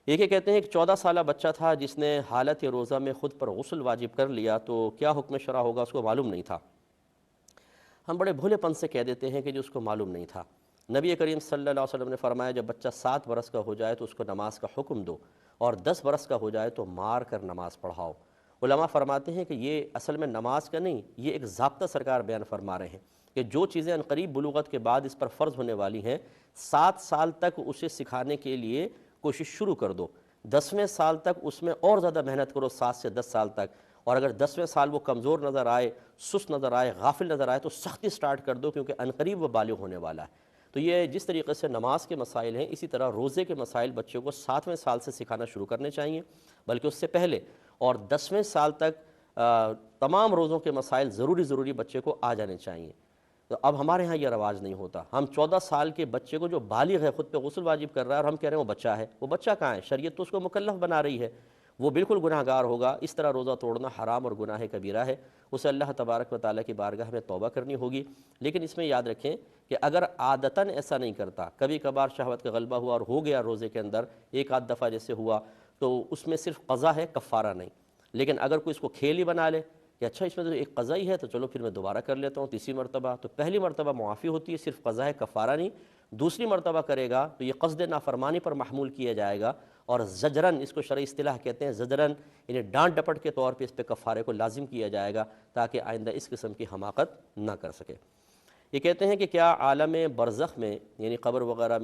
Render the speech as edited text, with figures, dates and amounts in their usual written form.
یہ کہتے ہیں کہ 14 سالہ بچہ تھا جس نے حالت روزہ میں خود پر غسل واجب کر لیا، تو کیا حکم شرع ہوگا؟ اس کو معلوم نہیں تھا۔ ہم بڑے بھولے پن سے کہہ دیتے ہیں کہ جو اس کو معلوم نہیں تھا۔ نبی کریم صلی اللہ علیہ وسلم نے فرمایا جب بچہ 7 برس کا ہو جائے تو اس کو نماز کا حکم دو، اور 10 برس کا ہو جائے تو مار کر نماز پڑھاؤ۔ علماء فرماتے ہیں کہ یہ اصل میں نماز کا نہیں، یہ ایک ضابطہ سرکار بیان فرما رہے ہیں کہ جو چیزیں عنقریب بلوغت کے بعد اس پر فرض ہونے والی ہیں، 7 سال تک اسے سکھانے کے لیے کوشش شروع کر دو۔ 10ویں سال تک اس میں اور زیادہ محنت کرو، 7 سے 10 سال تک، اور اگر 10ویں سال وہ کمزور نظر آئے، سست نظر آئے، غافل نظر آئے تو سختی سٹارٹ کر دو، کیونکہ عنقریب وہ بالغ ہونے والا ہے۔ تو یہ جس طریقے سے نماز کے مسائل ہیں، اسی طرح روزے کے مسائل بچوں کو 7ویں سال سے سکھانا شروع کرنے چاہیے، بلکہ اس سے پہلے، اور 10ویں سال تک تمام روزوں کے مسائل ضروری بچے کو آ جانے چاہیے۔ تو اب ہمارے ہاں یہ رواج نہیں ہوتا۔ ہم 14 سال کے بچے کو جو بالغ ہے خود پہ غسل واجب کر رہا ہے، اور ہم کہہ رہے ہیں وہ بچہ ہے۔ وہ بچہ کہاں ہے؟ شریعت تو اس کو مکلف بنا رہی ہے، وہ بالکل گناہ گار ہوگا۔ اس طرح روزہ توڑنا حرام اور گناہ کبیرہ ہے، اسے اللہ تبارک و تعالیٰ کی بارگاہ میں توبہ کرنی ہوگی۔ لیکن اس میں یاد رکھیں کہ اگر عادتاً ایسا نہیں کرتا، کبھی کبھار شہوت کا غلبہ ہوا اور ہو گیا روزے کے اندر، ایک آدھ دفعہ جیسے ہوا، تو اس میں صرف قضا ہے، کفارہ نہیں۔ لیکن اگر کوئی اس کو کھیل ہی بنا لے کہ اچھا اس میں تو ایک قضا ہی ہے، تو چلو پھر میں دوبارہ کر لیتا ہوں تیسری مرتبہ، تو پہلی مرتبہ معافی ہوتی ہے، صرف قضا ہے، کفارہ نہیں۔ دوسری مرتبہ کرے گا تو یہ قصد نافرمانی پر محمول کیا جائے گا، اور زجرن، اس کو شرعی اصطلاح کہتے ہیں زجرن، یعنی ڈانٹ ڈپٹ کے طور پہ اس پہ کفارے کو لازم کیا جائے گا، تاکہ آئندہ اس قسم کی حماقت نہ کر سکے۔ یہ کہتے ہیں کہ کیا عالم برزخ میں، یعنی قبر وغیرہ میں